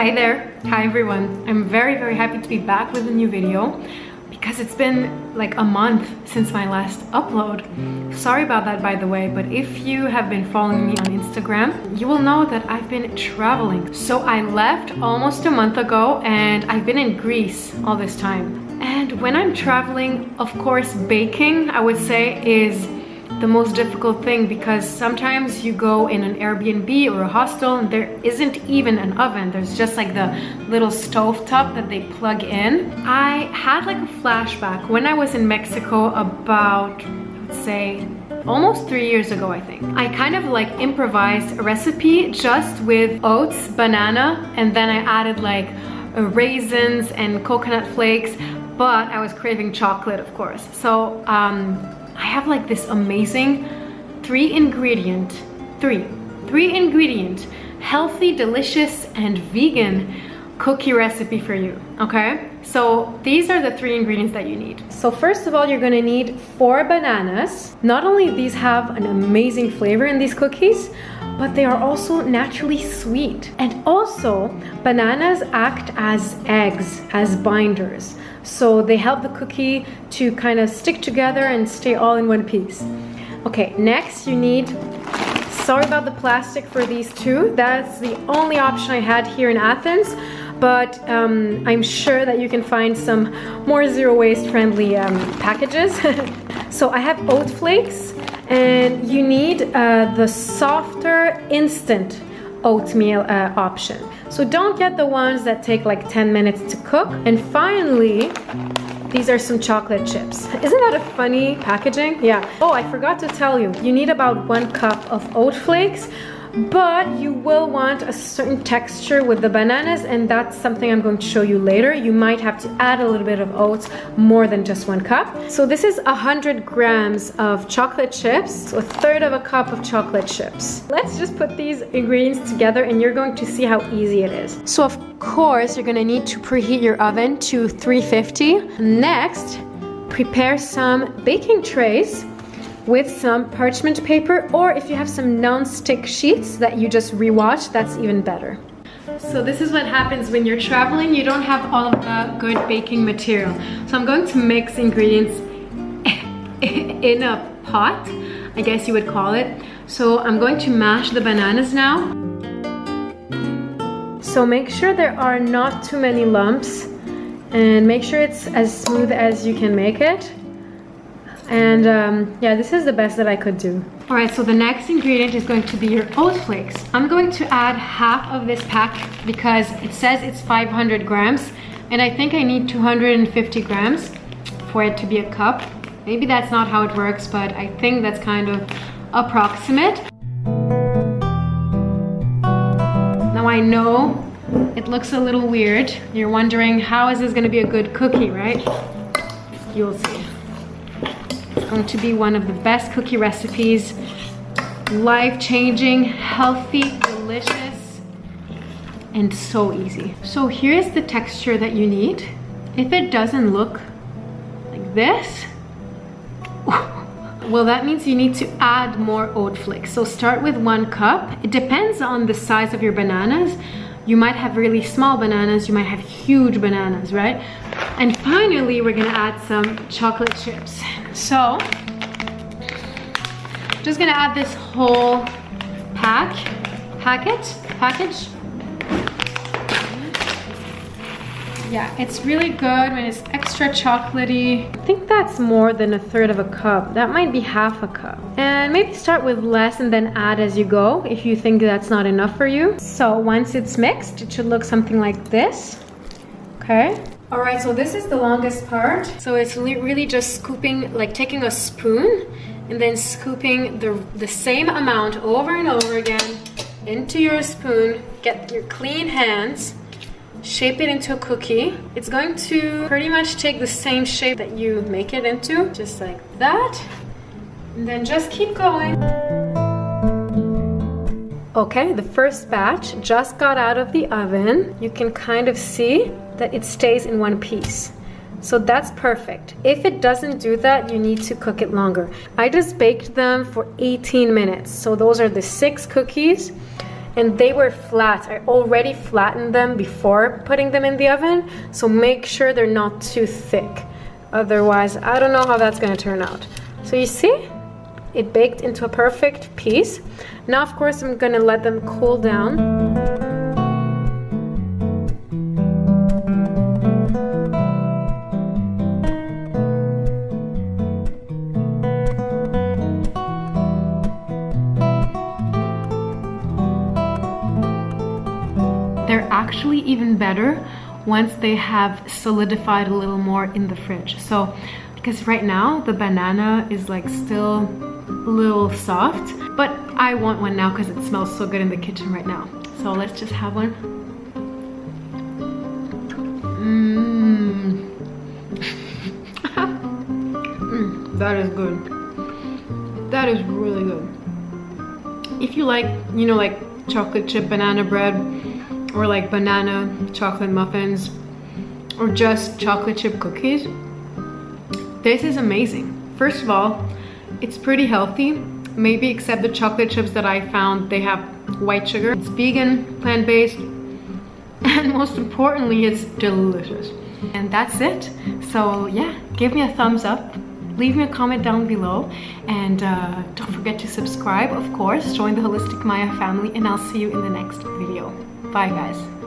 Hi there. Hi everyone. I'm very happy to be back with a new video because it's been like a month since my last upload. Sorry about that, by the way, but if you have been following me on Instagram, you will know that I've been traveling. So I left almost a month ago and I've been in Greece all this time. And when I'm traveling, of course, baking, I would say, is the most difficult thing, because sometimes you go in an Airbnb or a hostel and there isn't even an oven. There's just like the little stove top that they plug in. I had like a flashback when I was in Mexico about, let's say, almost 3 years ago, I think. I kind of like improvised a recipe just with oats, banana, and then I added like raisins and coconut flakes, but I was craving chocolate, of course. So I have like this amazing three ingredient, healthy, delicious, and vegan cookie recipe for you, okay? So these are the 3 ingredients that you need. So first of all, you're gonna need 4 bananas. Not only these have an amazing flavor in these cookies, but they are also naturally sweet. And also, bananas act as eggs, as binders. So they help the cookie to kind of stick together and stay all in one piece. Okay, next you need, sorry about the plastic for these 2. That's the only option I had here in Athens, but I'm sure that you can find some more zero waste friendly packages. So I have oat flakes, and you need the softer instant oatmeal option. So don't get the ones that take like 10 minutes to cook. And finally, these are some chocolate chips. Isn't that a funny packaging? Yeah. Oh, I forgot to tell you, you need about 1 cup of oat flakes, but you will want a certain texture with the bananas, and that's something I'm going to show you later. You might have to add a little bit of oats, more than just 1 cup. So this is 100 grams of chocolate chips, so 1/3 of a cup of chocolate chips. Let's just put these ingredients together and you're going to see how easy it is. So of course, you're gonna need to preheat your oven to 350. Next, prepare some baking trays with some parchment paper, or if you have some non-stick sheets that you just rewash, that's even better. So this is what happens when you're traveling. You don't have all of the good baking material. So I'm going to mix ingredients in a pot, I guess you would call it. So I'm going to mash the bananas now. So make sure there are not too many lumps, and make sure it's as smooth as you can make it. And yeah, this is the best that I could do. All right, so the next ingredient is going to be your oat flakes. I'm going to add half of this pack because it says it's 500 grams, and I think I need 250 grams for it to be a cup. Maybe that's not how it works, but I think that's kind of approximate. Now I know it looks a little weird. You're wondering, how is this gonna be a good cookie, right? You'll see. Going to be one of the best cookie recipes. Life-changing, healthy, delicious, and so easy. So here's the texture that you need. If it doesn't look like this, well, that means you need to add more oat flakes. So start with 1 cup. It depends on the size of your bananas. You might have really small bananas, you might have huge bananas, right? And finally, we're gonna add some chocolate chips. So, just gonna add this whole package. Yeah, it's really good when it's extra chocolatey. I think that's more than 1/3 of a cup. That might be half a cup. And maybe start with less and then add as you go if you think that's not enough for you. So once it's mixed, it should look something like this. Okay. All right, so this is the longest part. So it's really just scooping, like taking a spoon and then scooping the same amount over and over again into your spoon. Get your clean hands. Shape it into a cookie. It's going to pretty much take the same shape that you make it into, just like that. And then just keep going. Okay, the first batch just got out of the oven. You can kind of see that it stays in one piece. So that's perfect. If it doesn't do that, you need to cook it longer. I just baked them for 18 minutes. So those are the 6 cookies. and they were flat. I already flattened them before putting them in the oven, so make sure they're not too thick. Otherwise, I don't know how that's gonna turn out. So you see, it baked into a perfect piece. Now, of course, I'm gonna let them cool down. They're actually even better once they have solidified a little more in the fridge. So, because right now the banana is like still a little soft, but I want one now because it smells so good in the kitchen right now. So let's just have one. That is good. That is really good. If you like, you know, like chocolate chip banana bread, or like banana chocolate muffins, or just chocolate chip cookies, this is amazing. First of all, it's pretty healthy, maybe except the chocolate chips that I found, they have white sugar. It's vegan, plant-based, and most importantly, it's delicious. And that's it. So yeah, give me a thumbs up, leave me a comment down below, and don't forget to subscribe, of course, join the Holistic Maya family, and I'll see you in the next video. Bye guys.